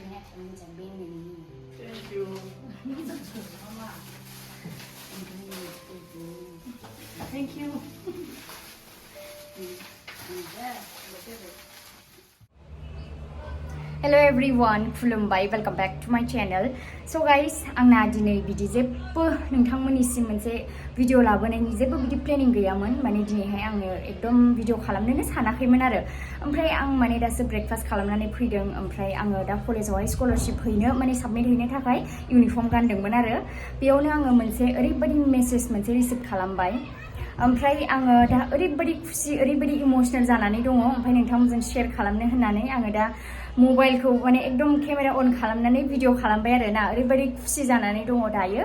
Thank you. Thank you. Hello everyone, खुलुमबाय, welcome back to my channel. So guys, आंना दिनै बिदि जेबो नोंथांमोननिसिम मोनसे भिडिअ लाबोनायनि जेबो बिदि प्लेनिं गैयामोन माने दिनैहाय आङो एकदम भिडिअ खालामनोनो सानाखैमोन आरो ओमफ्राय आं माने दासो ब्रेकफास्ट खालामनानै फैदों ओमफ्राय आङो दा कलेजावहाय स्कलारशिप हैनो माने साबमिट हैनो थाखाय इउनिफर्म गानदोंमोन आरो बेयावनो आङो मोनसे ओरैबायदि मेसेज मोनसे रिसिभ खालामबाय ओमफ्राय आङो दा ओरैबायदि खुसि ओरैबायदि इमोशनेल जानानै दङ ओमफ्राय नोंथांमोनजों शेयार खालामनो होननानै आङो दा मबाइलखौ माने एकदम केमेरा अन खालामनानै भिडिअ खालामबाय आरो ना ओरैबायदि खुसि जानानै दङ दायो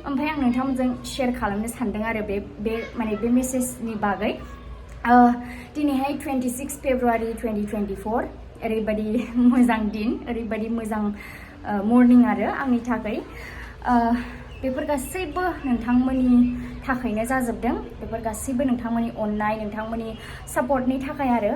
ओमफ्राय आं नोंथांमोनजों शेयार खालामनो सानदों आरो बे मेसेजनि बागै दिनैहाय 26 फेब्रुवारि 2024 ओरैबायदि मोजां दिन ओरैबायदि मोजां मर्निं आरो आंनि थाखाय बेफोर गासैबो नोंथांमोननि थाखायनो जाजोबदों बेफोर गासैबो नोंथांमोननि अननाय नोंथांमोननि सापर्टनि थाखाय आरो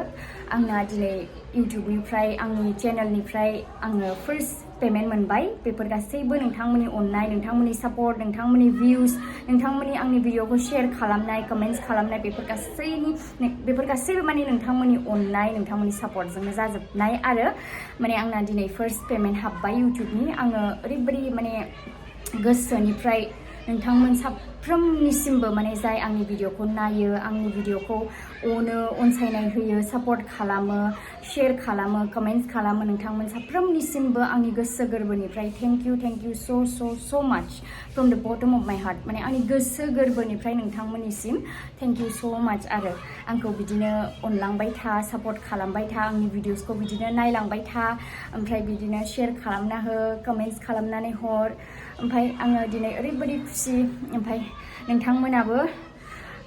आंना दिनै इउटिउबनिफ्राय आंनि चेनेलनिफ्राय आङो फार्स्ट पेमेन्ट मोनबाय बेफोर गासैबो नोंथांमोननि अननाय नोंथांमोननि सापर्ट नोंथांमोननि भिउस नोंथांमोननि आंनि भिडिअखौ शेयार खालामनाय कमेन्ट्स खालामनाय बेफोर गासैबो माने नोंथांमोननि अननाय नोंथांमोननि सापर्टजोंनो जाजोबनाय आरो माने आंना दिनै फार्स्ट पेमेन्ट हाबबाय इउटिउबनि आङो ओरैबायदि माने गोसोनिफ्राय नोंथांमोन साफ्रोमनिसिमबो माने जाय आंनि भिडिअखौ नायो आंनि भिडिअखौ अनसायनाय होयो सापर्ट खालामो शेयार खालामो कमेन्ट्स खालामो नोंथांमोन साफ्रोमनिसिमबो आंनि गोसो गोरबोनिफ्राय thank you so much from the bottom of my heart माने आंनि गोसो गोरबोनिफ्राय नोंथांमोननिसिम थेंक इउ so much आरो आंखौ बिदिनो अनलांबाय था सापर्ट खालामबाय था आंनि भिडिअसखौ बिदिनो नायलांबाय था ओमफ्राय बिदिनो शेयार खालामना हो कमेन्ट्स खालामनानै हर ओमफ्राय आङो दिनै ओरैबायदि खुसि ओमफ्राय नोंथांमोनाबो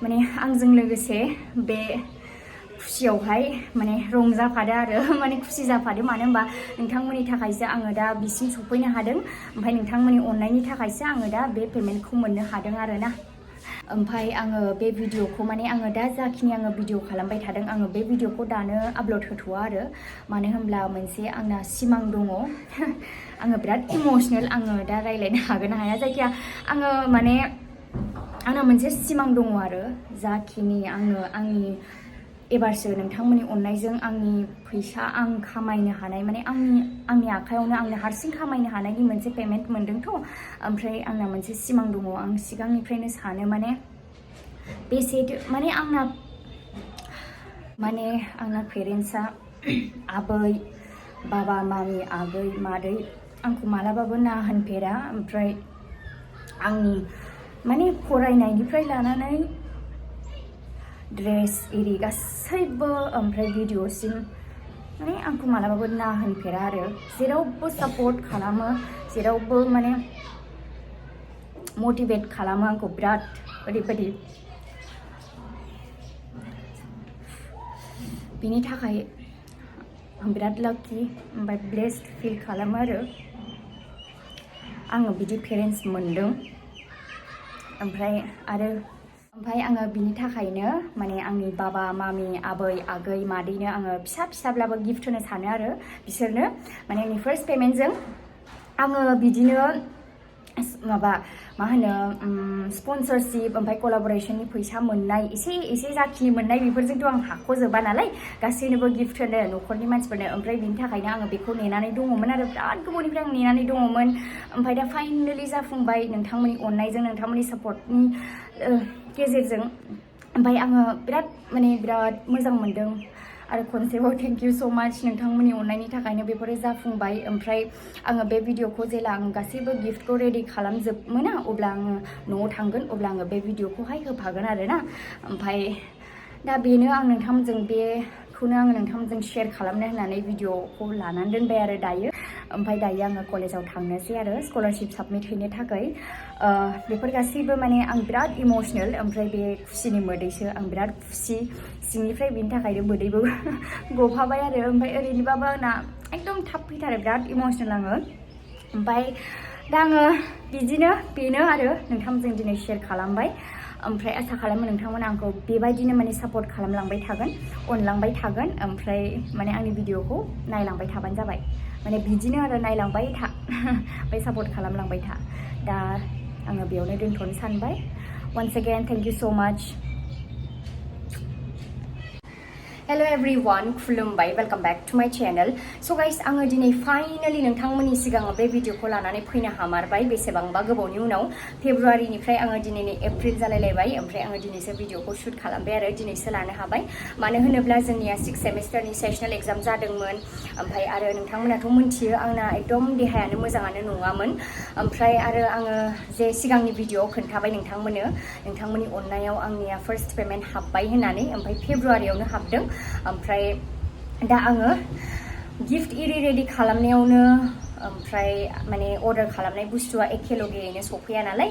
माने आंजों लोगोसे बे खुसियावहाय माने रंजाफादो आरो माने खुसि जाफादो मानो होनबा नोंथांमोननि थाखायसो आङो दा बिसिम सफैनो हादों ओमफ्राय नोंथांमोननि अननायनि थाखायसो आङो दा बे पेमेन्टखौ मोननो हादों आरो ना ओमफ्राय आङो बे भिडिअखौ माने आङो दा जाखिनि आङो भिडिअ खालामबाय थादों आङो बे भिडिअखौ दानो आपल'ड होथ'वा आरो मानो होनब्ला मोनसे आंना सिमां दङ आङो बिराद इमोशनेल आङो दा रायज्लायनो हागोन ना हाया जायखिया आङो माने आंना मोनसे सिमां दङ आरो जाखिनि आङो आंनि एबारसो नोंथांमोननि अननायजों आंनि फैसा आं खामायनो हानाय माने आंनि आखायावनो आंनो हारसिं खामायनो हानायनि मोनसे पेमेन्ट मोनदोंथ' ओमफ्राय आंना मोनसे सिमां दङ आं सिगांनिफ्रायनो सानो माने बेसे माने आंना पेरेन्टसा आबै बाबा मामि आगै मादै आंखौ मालाबाबो ना होनफेरा ओमफ्राय आंनि माने फरायनायनिफ्राय लानानै ड्रेस एरि गासैबो ओमफ्राय भिडिअसिम माने आंखौ मालाबाबो ना होनफेरा आरो जेरावबो सापर्ट खालामो जेरावबो माने मटिभेट खालामो आंखौ बिराद ओरैबायदि बिनि थाखाय आं बिराद लाकि ओमफ्राय ब्लेस्ड फिल खालामो आरो आङो बिदि पेरेन्टस मोनदों ओमफ्राय आङो बिनि थाखायनो माने आंनि बाबा मामि आबै आगै मादैनो आङो फिसाब्लाबो गिफ्ट होनो सानो आरो बिसोरनो माने आंनि फार्स्ट पेमेन्टजों आङो बिदिनो मा होनो स्पन्सरशिप ओमफ्राय कलाबरेशननि फैसा मोननाय एसे जाखिनि मोननाय बेफोरजोंथ' आं हाख'जोबा नालाय गासैनोबो गिफ्ट होनो न'खरनि मानसिफोरनो ओमफ्राय बिनि थाखायनो आङो बेखौ नेनानै दङमोन आरो बिराद गोबावनिफ्राय आं नेनानै दङमोन ओमफ्राय दा फाइनालि जाफुंबाय नोंथांमोननि अननायजों नोंथांमोननि सापर्टनि गेजेरजों ओमफ्राय आङो बिराद मोजां मोनदों आरो खनसेबाव थेंक इउ स' माच नोंथांमोननि अननायनि थाखायनो बेफोरो जाफुंबाय ओमफ्राय आङो बे भिडिअखौ जेला आं गासैबो गिफ्टखौ रेडि खालामजोबमोना अब्ला आङो न'आव थांगोन अब्ला आङो बे भिडिअखौहाय होफागोन आरो ना ओमफ्राय दा बेनो आं नोंथांमोनजों बेखौनो आङो नोंथांमोनजों शेयार खालामनो होननानै भिडिअखौ लानानै दोनबाय आरो दायो ओमफ्राय दायो आङो कलेजाव थांनोसै आरो स्कलारशिप साबमिट हैनो थाखाय बेफोर गासैबो माने आं बिराद इमोशनेल ओमफ्राय बे खुसिनि मोदैसो आं बिराद खुसि सिंनिफ्राय बिनि थाखायनो मोदैबो गफाबाय आरो ओमफ्राय ओरैनोबाबो आंना एकदम थाब फैथारो बिराद इमोशनेल आङो ओमफ्राय दा आङो बिदिनो बेनो आरो नोंथांमोनजों दिनै शेयार खालामबाय ओमफ्राय आसा खालामो नोंथांमोना आंखौ बेबायदिनो माने सापर्ट खालामलांबाय थागोन अनलांबाय थागोन ओमफ्राय माने आंनि भिडिअखौ नायलांबाय थाबानो जाबाय माने बिदिनो आरो नायलांबाय था ओमफ्राय सापर्ट खालामलांबाय था दा आङो बेयावनो दोनथ'नो सानबाय once again thank you so much Hello everyone, खुलुमबाय, welcome back to my channel. So guys, आङो दिनै फाइनाली नोंथांमोननि सिगाङाव बे भिडिअखौ लानानै फैनो हामारबाय बेसेबांबा गोबावनि उनाव फेब्रुवारिनिफ्राय आङो दिनै एप्रिल जालायलायबाय ओमफ्राय आङो दिनैसो भिडिअखौ शुट खालामबाय आरो दिनैसो लानो हाबाय मानो होनोब्ला जोंनिया 6 सेमिस्टारनि सेसनेल एग्जाम जादोंमोन ओमफ्राय आरो नोंथांमोनाथ' मिथियो आंना एकदम देहायानो मोजाङानो नङामोन ओमफ्राय आरो आङो जे सिगांनि भिडिअआव खोन्थाबाय नोंथांमोननि अननायाव आंनिया फार्स्ट पेमेन्ट हाबबाय होननानै ओमफ्राय फेब्रुवारियावनो हाबदों ओमफ्राय दा आङो गिफ्ट इरि रेडि खालामनायावनो ओमफ्राय माने अर्डार खालामनाय बुस्थुआ एखेलगेयैनो सफैया नालाय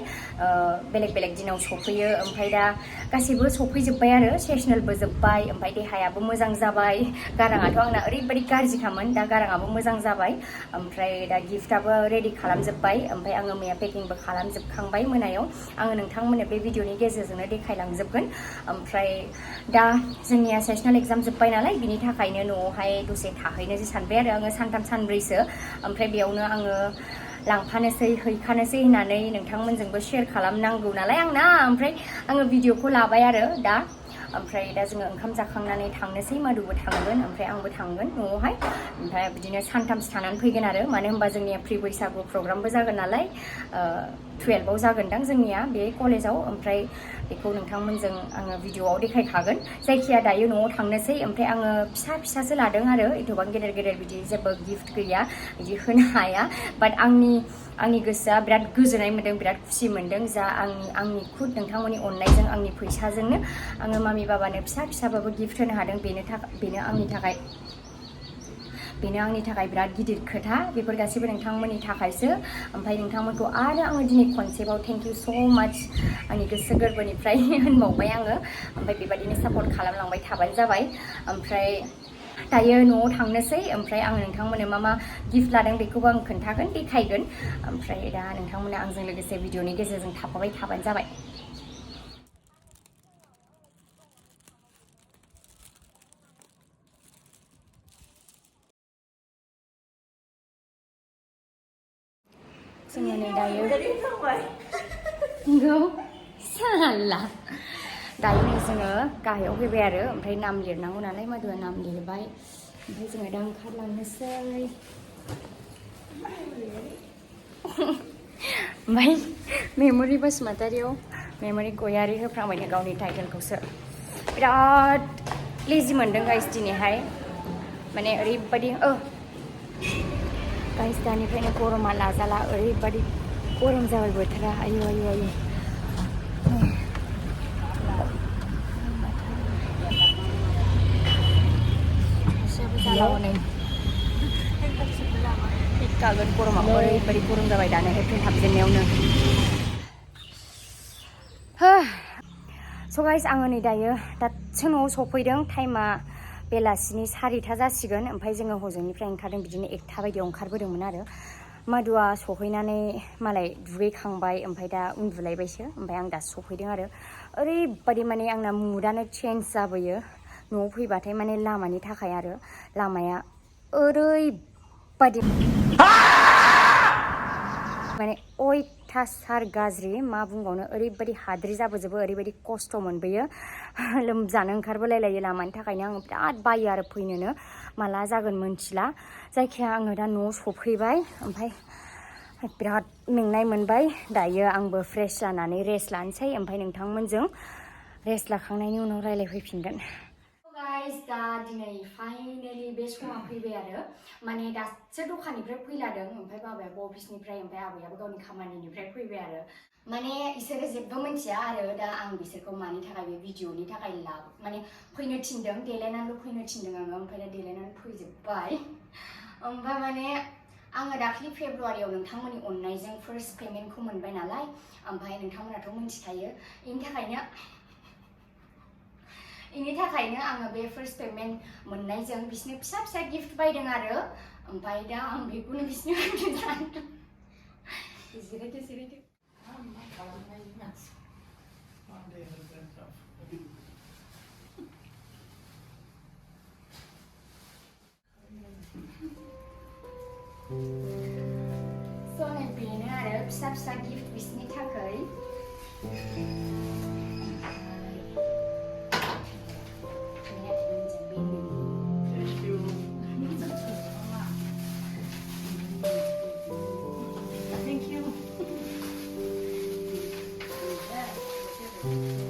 बेलेग बेलेग दिनाव सफैयो ओमफ्राय दा गासैबो सफैजोब्बाय आरो सेसनेलबो जोब्बाय ओमफ्राय देहायाबो मोजां जाबाय गाराङाथ' आंना ओरैबायदि गाज्रिखामोन दा गाराङाबो मोजां जाबाय ओमफ्राय दा गिफ्टआबो रेडि खालामजोब्बाय ओमफ्राय आङो मैया पेकिंबो खालामजोबखांबाय मोनायाव आङो नोंथांमोननो बे भिडिअनि गेजेरजोंनो देखायलांजोबगोन ओमफ्राय दा जोंनिया सेसनेल एग्जाम जोब्बाय नालाय बिनि थाखायनो न'आवहाय दसे थाहैनोसै सानबाय आरो आङो सानथाम सानब्रैसो ओमफ्राय बेयावनो आङो लांफानोसै हैखानोसै होननानै नोंथांमोनजोंबो शेयार खालामनांगौ नालाय आंना ओमफ्राय आङो भिडिअखौ लाबाय आरो दा ओमफ्राय दा जोङो ओंखाम जाखांनानै थांनोसै माधुबो थांगोन ओमफ्राय आंबो थांगोन न'आवहाय ओमफ्राय बिदिनो सानथामसो थानानै फैगोन आरो मानो होनबा जोंनिया प्रि बैसागु प्रग्रामबो जागोन नालाय 12आव जागोनदां जोंनिया बे कलेजाव ओमफ्राय बेखौ नोंथांमोनजों आङो भिडिअआव देखायखागोन जायखिया दायो न'आव थांनोसै ओमफ्राय आङो फिसासो लादों आरो एथ'बां गेदेर बिदि जेबो गिफ्ट गैया बिदि होनो हाया बाट आंनि गोसोआ बिराद गोजोननाय मोन्दों बिराद खुसि मोन्दों जा आंनि खुद नोंथांमोननि अननायजों आंनि फैसाजोंनो आङो मामि बाबानो फिसाबाबो गिफ्ट होनो हादों बेनो आंनि थाखाय बिराद गिदिर खोथा बेफोर गासैबो नोंथांमोननि थाखायसो ओमफ्राय नोंथांमोनखौ आरो आङो दिनै खनसेबाव थेंक इउ स' माच आंनि गोसो गोरबोनिफ्राय होनबावबाय आङो ओमफ्राय बेबायदिनो सापर्ट खालामलांबाय थाबानो जाबाय ओमफ्राय दायो न'आव थांनोसै ओमफ्राय आङो नोंथांमोननो मा गिफ्ट लादों बेखौबो आं खोन्थागोन देखायगोन ओमफ्राय दा नोंथांमोना आंजों लोगोसे भिडिअनि गेजेरजों थाफाबाय थाबानो जाबाय जोङो नै दायो नंगौ साला दायो नै जोङो गाहायाव फैबाय आरो ओमफ्राय नाम लिरनांगौ नालाय माधुआ नाम लिरबाय ओमफ्राय जोङो दा ओंखारलांनोसै ओमफ्राय मेम'रि बसुमतारियाव मेम'रि गयारि होफ्रांबायनो गावनि टाइटेलखौसो बिराद लेजि मोनदों गाइस दिनैहाय माने ओरैबायदि गाइस दानिफ्रायनो गरमा लाजाला ओरैबायदि गरम जाबाय बोथोरा आयु गागोन गरमा ओरैबायदि गरम जाबाय दानो एप्रिल हाबजेननायावनो स' गाइस आङो नै दायो दासो न'आव सफैदों टाइमा बेलासिनि 4टा जासिगोन ओमफ्राय जोङो हजोंनिफ्राय ओंखारदों बिदिनो 1टा बायदियाव ओंखारबोदोंमोन आरो माधुआ सहैनानै मालाय दुगैखांबाय ओमफ्राय दा उन्दुलायबायसो ओमफ्राय आं दासो सफैदों आरो ओरैबायदि माने आंना मुडानो चेन्ज जाबोयो न'आव फैबाथाय माने लामानि थाखाय आरो लामाया ओरैबायदि माने अयथासार गाज्रि मा बुंबावनो ओरैबायदि हाद्रि जाबोजोबो ओरैबायदि खस्थ' मोनबोयो लोमजानो ओंखारबोलायलायो लामानि थाखायनो आङो बिराद बायो आरो फैनोनो माला जागोन मोनथिला जायखिया आङो दा न'आव सफैबाय ओमफ्राय बिराद मेंनाय मोनबाय दायो आंबो फ्रेश जानानै रेस्ट लानोसै ओमफ्राय नोंथांमोनजों रेस्ट लाखांनायनि उनाव रायज्लायफैफिनगोन गाइस दा दिनै फाइनालि बे समा फैबाय आरो माने दासो दखाननिफ्राय फैलादों ओमफ्राय बाबायाबो अफिसनिफ्राय ओमफ्राय आबैयाबो गावनि खामानिनिफ्राय फैबाय आरो माने इसोरो जेबो मिथिया आरो दा आं बिसोरखौ मानि थाखाय बे भिडिअनि थाखाय माने फैनो थिनदों देलायनानैल' फैनो थिनदों आङो ओमफ्राय दा देलायनानै फैजोब्बाय ओमफ्राय माने आङो दाख्लि फेब्रुवारियाव नोंथांमोननि अननायजों फार्स्ट पेमेन्टखौ मोनबाय नालाय ओमफ्राय नोंथांमोनाथ' मिथिखायो इनि थाखायनो आङो बे फार्स्ट पेमेन्ट मोननायजों बिसोरनो फिसा गिफ्ट बायदों आरो ओमफ्राय दा आं बेखौनो बिसोरनो होनो सानदों जिरायदो So नै बेनो आरो फिसा फिसा गिफ्ट बिसोरनि थाखाय Thank you. Thank you.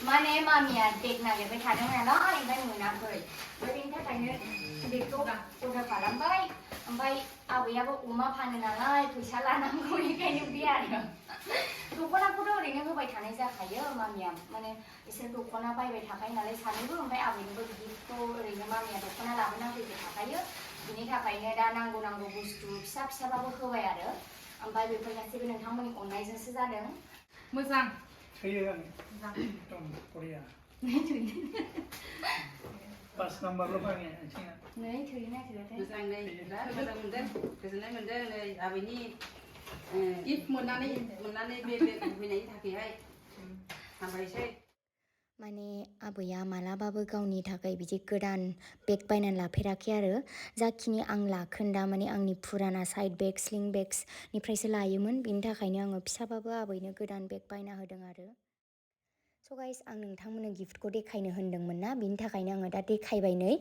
माने मामिया बेग नागिरबाय थादों नालाय ओमफ्राय मोनाखै बेनि थाखायनो बेगखौ अर्डार खालामबाय ओमफ्राय आबैयाबो अमा फानो नालाय फैसा लानांगौ बेखायनो बे आरो दख'नाखौथ' ओरैनो होबाय थानाय जाखायो मामिया माने बिसोर दख'ना बायबाय थाखायो नालाय सानैबो ओमफ्राय आबैनोबो बिदिखौ ओरैनो मामिया दख'ना लाबोना फैबाय थाखायो बिनि थाखायनो दा नांगौ बुस्थु फिसा फिसाबाबो होबाय आरो ओमफ्राय बेफोर गासैबो नोंथांमोननि अननायजोंसो जादों मोजां थैयो आं एकदम बरिया पास नाम्बारल' फाङो आथिङा नै थोयोना थोयाथाय मोजां नै बिराद मोजां मोनदों गोजोननाय मोनदों नै आबैनि गिफ्ट मोननानै बे बेग होफैनायनि थाखायहाय हामबायसै माने आबैया मालाबाबो गावनि थाखाय बिदि गोदान बेग बायनानै लाफेराखै आरो जाखिनि आं लाखोन्दा माने आंनि फुराना साइड बेग स्लिं बेग्सनिफ्रायसो लायोमोन बिनि थाखायनो आङो फिसाबाबो आबैनो गोदान बेग बायना होदों आरो स' गाइस आं नोंथांमोननो गिफ्टखौ देखायनो होन्दोंमोन ना बिनि थाखायनो आङो दा देखायबाय नै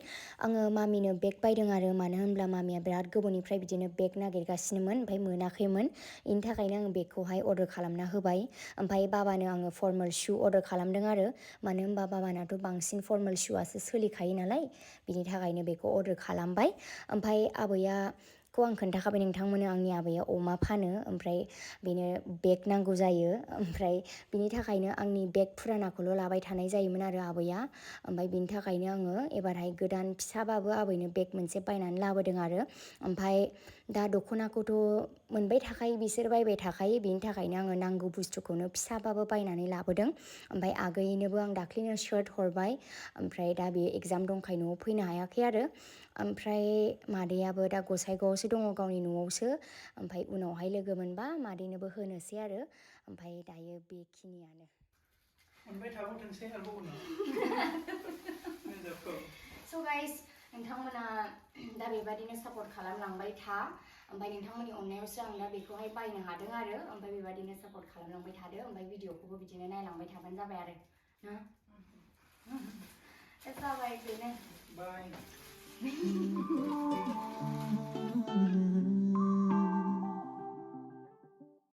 आङो मामिनो बेग बायदों आरो मानो होनब्ला मामिया बिराद गोबावनिफ्राय बिदिनो बेग नागिरगासिनोमोन ओमफ्राय मोनाखैमोन बेनि थाखायनो आङो बेगखौहाय अर्डार खालामना होबाय ओमफ्राय बाबानो आङो फर्मेल शु अर्डार खालामदों आरो मानो होनबा बाबानाथ' बांसिन फर्मेल शुआसो सोलिखायो नालाय बिनि थाखायनो बेखौ अर्डार खालामबाय ओमफ्राय आबैयाखौ आं खोन्थाखाबाय नोंथांमोननो आंनि आबैया अमा फानो ओमफ्राय बेनो बेग नांगौ जायो ओमफ्राय बिनि थाखायनो आंनि बेग फुरानाखौल' लाबाय थानाय जायोमोन आरो आबैया ओमफ्राय बिनि थाखायनो आङो एबारहाय गोदान फिसाबाबो आबैनो बेग मोनसे बायनानै लाबोदों आरो ओमफ्राय दा दख'नाखौथ' मोनबाय थाखायो बिसोर बायबाय थाखायो बिनि थाखायनो आङो नांगौ बुस्थुखौनो फिसाबाबो बायनानै लाबोदों ओमफ्राय आगैनोबो आं दाख्लैनो शार्ट हरबाय ओमफ्राय दा बे एग्जाम दंखाय न'आव फैनो हायाखै आरो ओमफ्राय मादैयाबो दा गसाइगावआवसो दङ गावनि न'आवसो ओमफ्राय उनावहाय लोगो मोनबा मादैनोबो होनोसै आरो ओमफ्राय दायो बेखिनियानो मोनबाय थाबावथोंसै आरोबाव उनाव स' गाइस नोंथांमोना दा बेबादिनो सापर्ट खालामलांबाय था ओमफ्राय नोंथांमोननि अननायावसो आं दा बेखौहाय बायनो हादों आरो ओमफ्राय बेबादिनो सापर्ट खालामलांबाय थादो ओमफ्राय भिडिअखौबो बिदिनो नायलांबाय थाबानो जाबाय आरो ना जाबाय बेनो बाय